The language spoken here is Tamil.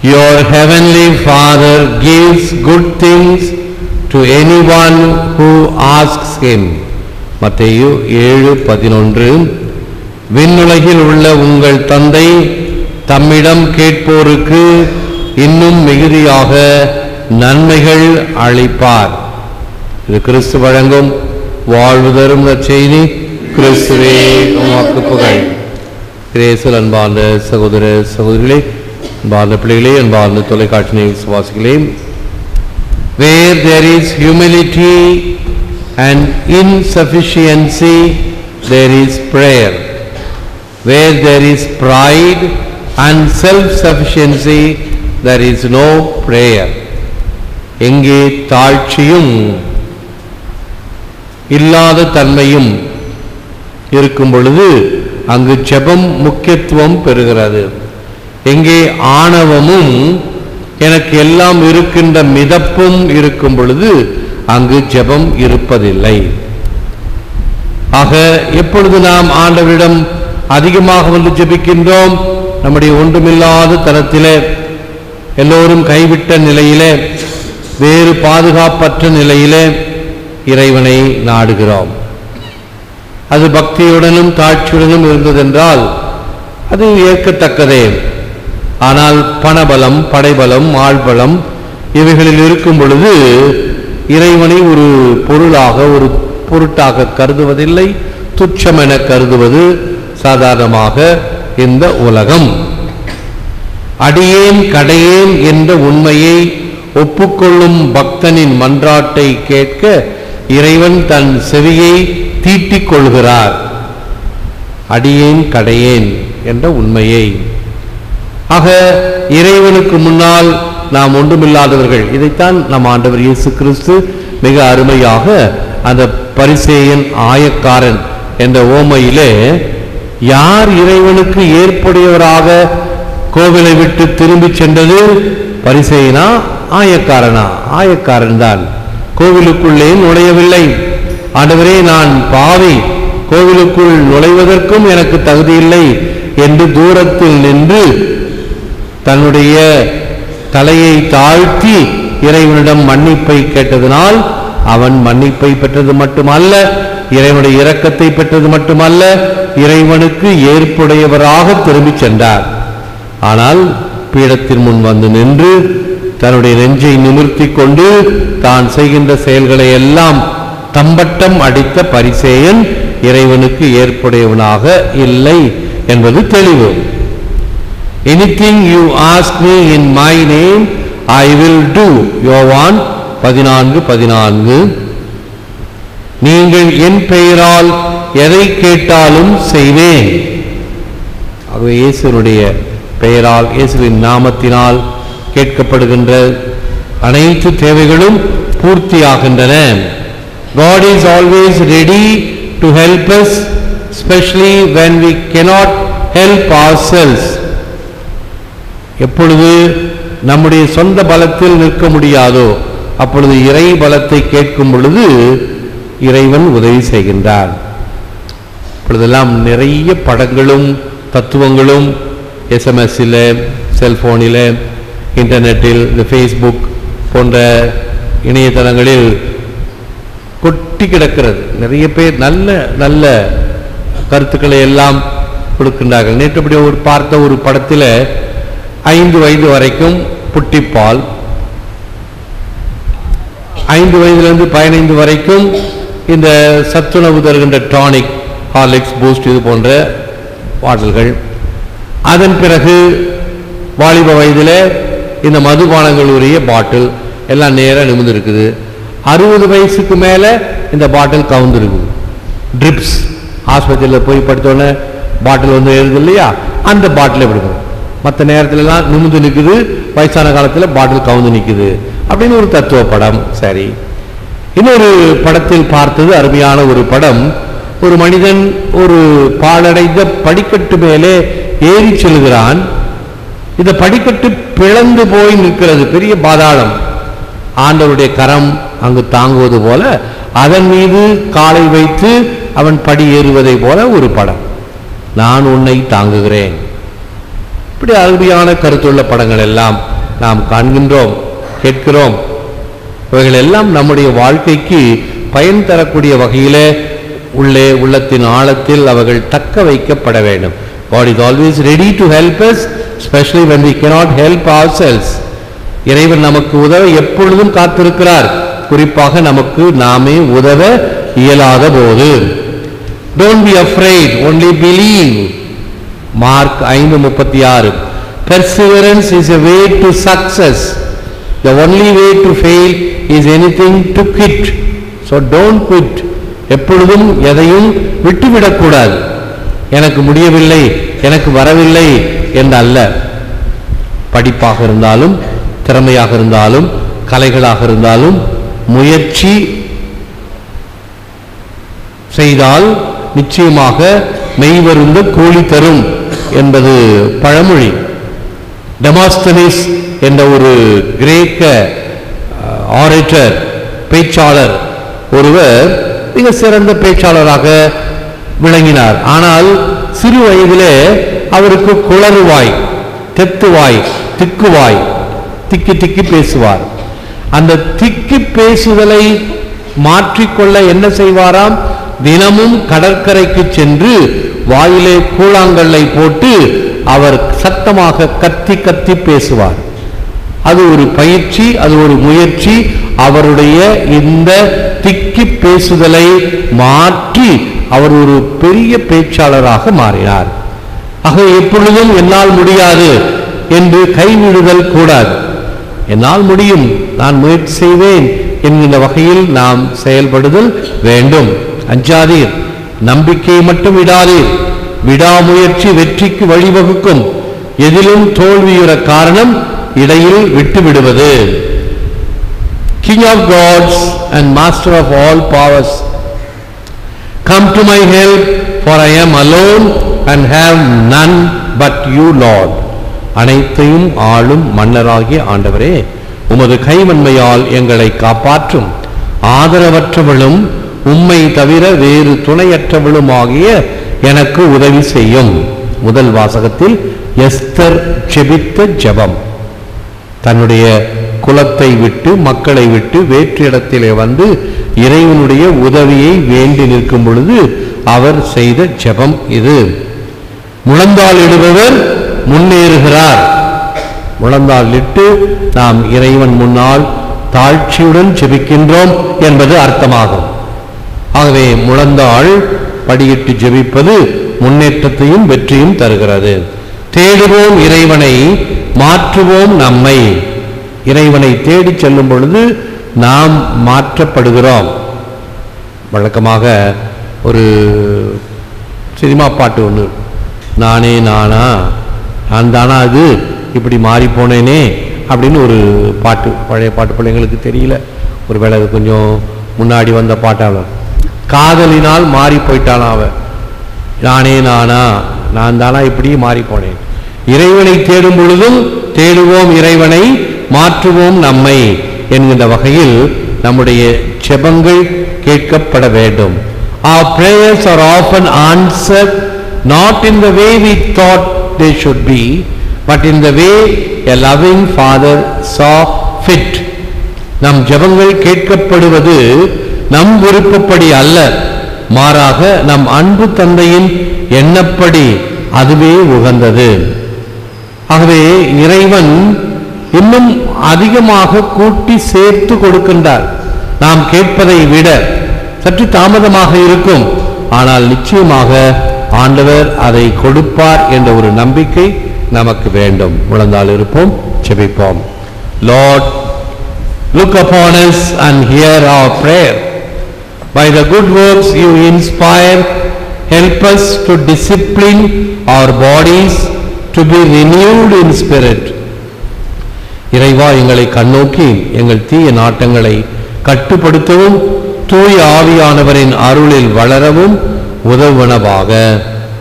Your heavenly Father gives good things to anyone who asks him. மத்தேயு 7:11. விண்ணுலகில் உள்ள உங்கள் தந்தை தம்மிடம் கேட்போருக்கு இன்னும் மிகுதியாக நன்மைகள் அளிப்பார். இது கிறிஸ்து வழங்கும் வாழ்வு தரும் நற்செய்தி. கிறிஸ்துவே உமக்கு புகழ். கிரேசல் அன்பார்ந்த சகோதர சகோதரிகளே, அன்பார்ந்த பிள்ளைகளே, அன்பார்ந்த தொலைக்காட்சி விசுவாசிகளே, where there is humility and insufficiency, there is prayer. Where there is pride and self-sufficiency, there is no prayer. எங்கே தாழ்ச்சியும் இல்லாத தன்மையும் இருக்கும் பொழுது அங்கு ஜெபம் முக்கியத்துவம் பெறுகிறது. எங்கே ஆணவமும் எனக்கு எல்லாம் இருக்கின்ற மிதப்பும் இருக்கும் பொழுது அங்கு ஜெபம் இருப்பதில்லை. ஆக எப்பொழுது நாம் ஆண்டவரிடம் அதிகமாக வந்து ஜெபிக்கின்றோம், நம்முடைய ஒன்றுமில்லாத தரத்திலே, எல்லோரும் கைவிட்ட நிலையிலே, வேறு பாதுகாப்பற்ற நிலையிலே இறைவனை நாடுகிறோம். அது பக்தியுடனும் தாட்சியுடனும் இருந்ததென்றால் அது ஏற்கத்தக்கதே. ஆனால் பணபலம், படைபலம், ஆள்பலம் இவைகளில் இருக்கும் பொழுது இறைவனை ஒரு பொருளாக, ஒரு பொருட்டாக கருதுவதில்லை, துச்சமென கருதுவது சாதாரணமாக இந்த உலகம். அடியேன் கடையேன் என்ற உண்மையை ஒப்புக்கொள்ளும் பக்தனின் மன்றாட்டை கேட்க இறைவன் தன் செவியை தீட்டிக் கொள்கிறார். அடியேன் கடையேன் என்ற உண்மையை. ஆக இறைவனுக்கு முன்னால் நாம் ஒன்றுமில்லாதவர்கள். இதைத்தான் நம் ஆண்டவர் இயேசு கிறிஸ்து மிக அருமையாக அந்த பரிசேயன் ஆயக்காரன் என்ற ஓமையிலே, யார் இறைவனுக்கு ஏற்புடையவராக கோவிலை விட்டு திரும்பி சென்றது? பரிசேயனா ஆயக்காரனா? ஆயக்காரன் தான். கோவிலுக்குள்ளே நுழையவில்லை. ஆண்டவரே, நான் பாவி, கோவிலுக்குள் நுழைவதற்கும் எனக்கு தகுதி இல்லை என்று தூரத்தில் நின்று தன்னுடைய தலையை தாழ்த்தி இறைவனிடம் மன்னிப்பை கேட்டதனால் அவன் மன்னிப்பை பெற்றது மட்டுமல்ல, இறைவனுடைய இரக்கத்தை பெற்றது மட்டுமல்ல, இறைவனுக்கு ஏற்புடையவராக திரும்பி சென்றார். ஆனால் பீடத்தின் முன் வந்து நின்று தன்னுடைய நெஞ்சை நிமிர்த்தி கொண்டு தான் செய்கின்ற செயல்களை எல்லாம் தம்பட்டம் அடித்த பரிசேயன் இறைவனுக்கு ஏற்புடையவனாக இல்லை என்பது தெளிவு. Anything you ask me in my name, I will do. யோவான் 14:14. நீங்கள் என் பெயரால் எதை கேட்டாலும் செய்வேன். ஆகவே இயேசுவினுடைய பெயரால், இயேசுவின் நாமத்தினால் கேட்கப்படுகின்ற அனைத்து தேவைகளும் பூர்த்தியாகின்றன. God is always ready to help us, especially when we cannot help ourselves. எப்பொழுது நம்முடைய சொந்த பலத்தில் நிற்க முடியாதோ அப்பொழுது இறை பலத்தை கேட்கும் பொழுது இறைவன் உதவி செய்கின்றார். இப்பொழுதெல்லாம் நிறைய படங்களும் தத்துவங்களும் எஸ்எம்எஸ்ஸில், செல்போனில், இன்டர்நெட்டில், இந்த ஃபேஸ்புக் போன்ற இணையதளங்களில் கொட்டி கிடக்கிறது. நிறைய பேர் நல்ல நல்ல கருத்துக்களை எல்லாம் கொடுக்கின்றார்கள். நேற்றுப்படி பார்த்த ஒரு படத்தில் 5 வயது வரைக்கும் புட்டிப்பால், 5 வயதிலிருந்து 15 வரைக்கும் இந்த சத்துணவு தருகின்ற டானிக், ஹார்லிக்ஸ், பூஸ்ட் இது போன்ற பாடல்கள். அதன் பிறகு வாலிப வயதில் இந்த மதுபானங்கள் உரிய பாட்டில் எல்லாம் நேராக நிமிர்ந்து இருக்குது. 60 வயசுக்கு மேலே இந்த பாட்டில் கவுந்துருக்குது. ட்ரிப்ஸ், ஆஸ்பத்திரியில் போய் படுத்தோன்னே பாட்டில் வந்து எழுது இல்லையா, அந்த பாட்டில் எப்படி இருக்கும்? மற்ற நேரத்திலலாம் நிமிர்ந்து நிற்குது, வயசான காலத்தில் பாட்டில் கவுந்து நிற்குது அப்படின்னு ஒரு தத்துவ படம். சரி, இன்னொரு படத்தில் பார்த்தது அருமையான ஒரு படம். ஒரு மனிதன் ஒரு பாழடைந்த படிக்கட்டு மேலே ஏறி செல்கிறான். இந்த படிக்கட்டு பிளந்து போய் நிற்கிறது, பெரிய பாதாளம். ஆண்டவருடைய கரம் அங்கு தாங்குவது போல அதன் மீது காலை வைத்து அவன் படி ஏறுவதை போல ஒரு படம். நான் உன்னை தாங்குகிறேன். இப்படி அருமையான கருத்துள்ள படங்கள் எல்லாம் நாம் காண்கின்றோம், கேட்கிறோம். இவைகள் எல்லாம் நம்முடைய வாழ்க்கைக்கு பயன் தரக்கூடிய வகையிலே உள்ளத்தின் ஆழத்தில் அவர்கள் தக்க வைக்கப்பட வேண்டும். God is always ready to help us, especially when we cannot help ourselves. இறைவன் நமக்கு உதவ எப்பொழுதும் காத்திருக்கிறார், குறிப்பாக நமக்கு நாமே உதவ இயலாத போது. Don't be afraid, only believe. Mark 5:36. Perseverance is a way to success. The only way to fail is anything to quit. So don't quit. எப்பொழுதும் எதையும் விட்டுவிடக்கூடாது. எனக்கு முடியவில்லை, எனக்கு வரவில்லை என்றல்ல. படிப்பாக இருந்தாலும், திறமையாக இருந்தாலும், கலைகளாக இருந்தாலும் முயற்சி செய்தால் நிச்சயமாக மெய்வருந்த கூலி தரும் என்பது பழமொழி. டெமாஸ்தனிஸ் என்ற ஒரு கிரேக்க ஆரேட்டர், பேச்சாளர் ஒருவர் மிக சிறந்த பேச்சாளராக விளங்கினார். ஆனால் சிறு வயதிலே அவருக்கு குளறுவாய், தெத்துவாய், திக்குவாய், திக்கி திக்கி பேசுவார். அந்த திக்கி பேசுதலை மாற்றிக்கொள்ள என்ன செய்வாராம்? தினமும் கடற்கரைக்கு சென்று வாயிலே கூழாங்கல்லை போட்டு அவர் சத்தமாக கத்தி கத்தி பேசுவார். அது ஒரு பயிற்சி, அது ஒரு முயற்சி. அவருடைய இந்த திக்கி பேசுதலை மாற்றி அவர் ஒரு பெரிய பேச்சாளராக மாறினார். ஆக எப்பொழுதும் என்னால் முடியாது என்று கைவிடுதல் கூடாது. என்னால் முடியும், நான் முயற்சி செய்வேன் என்கின்ற வகையில் நாம் செயல்படுதல் வேண்டும். அஞ்சாதீர், நம்பிக்கையை மட்டும் விடாதீர். விடாமுயற்சி வெற்றிக்கு வழிவகுக்கும். எதிலும் தோல்வியுற காரணம் இடையில் விட்டு விடுவது. King of gods and master of all powers, come to my help, for I am alone and have none but you, Lord. அனைத்தையும் ஆளும் மன்னராகிய ஆண்டவரே, உமது கைவன்மையால் எங்களை காப்பாற்றும். ஆதரவற்றவளும் உம்மை தவிர வேறு துணையற்றவளுமாகிய எனக்கு உதவி செய்யும். முதல் வாசகத்தில் எஸ்தர் ஜெபித்த ஜெபம். தன்னுடைய குலத்தை விட்டு, மக்களை விட்டு வேற்று இடத்திலே வந்து இறைவனுடைய உதவியை வேண்டி நிற்கும் பொழுது அவர் செய்த ஜெபம் இது. முழந்தாள் இடுபவர் முன்னேறுகிறார். முழந்தாள் இட்டு நாம் இறைவன் முன்னால் தாழ்ச்சியுடன் ஜெபிக்கின்றோம் என்பது அர்த்தமாகும். ஆகவே முழந்தாள் படியிட்டு ஜெபிப்பது முன்னேற்றத்தையும் வெற்றியும் தருகிறது. தேடுவோம் இறைவனை, மாற்றுவோம் நம்மை. இறைவனை தேடி செல்லும் பொழுது நாம் மாற்றப்படுகிறோம். வழக்கமாக ஒரு சினிமா பாட்டு ஒன்று, நானே நானா, நான் தானா அது, இப்படி மாறி போனேனே அப்படின்னு ஒரு பாட்டு. பழைய பாட்டு பிள்ளைங்களுக்கு தெரியல, ஒரு வேளை கொஞ்சம் முன்னாடி வந்த பாட்டாள. காதலினால் மாறி போயிட்டானா அவன். நானே நானா, நான் தானா இப்படி மாறி போனேன். இறைவனை தேடும் பொழுதும் தேடுவோம் இறைவனை, மாற்றுவோம் நம்மை என்கின்ற வகையில் நம்முடைய ஜெபங்கள் கேட்கப்பட வேண்டும். Our prayers are often answered not in the way we thought they should be, but in the way a loving father saw fit. நம் ஜெபங்கள் கேட்கப்படுவது நம் விருப்பப்படி அல்ல, மாறாக நம் அன்பு தந்தையின் எண்ணப்படி அதுவே உகந்தது. ஆகவே இறைவன் இன்னும் அதிகமாக கூட்டி சேர்த்து கொடுக்கின்றார். நாம் கேட்பதை விட சற்று தாமதமாக இருக்கும், ஆனால் நிச்சயமாக ஆண்டவர் அதை கொடுப்பார் என்ற ஒரு நம்பிக்கை நமக்கு வேண்டும். முழந்தால் இருப்போம், ஜெபிப்போம். Lord, look upon us and hear our prayer. By the good works you inspire, help us to discipline our bodies to be renewed in spirit. இறைவா, எங்களை கண்ணோக்கி எங்கள் தீய நாட்டங்களை கட்டுப்படுத்தவும் தூய ஆவியானவரின் அருளில் வளரவும் உதவுவனவாக.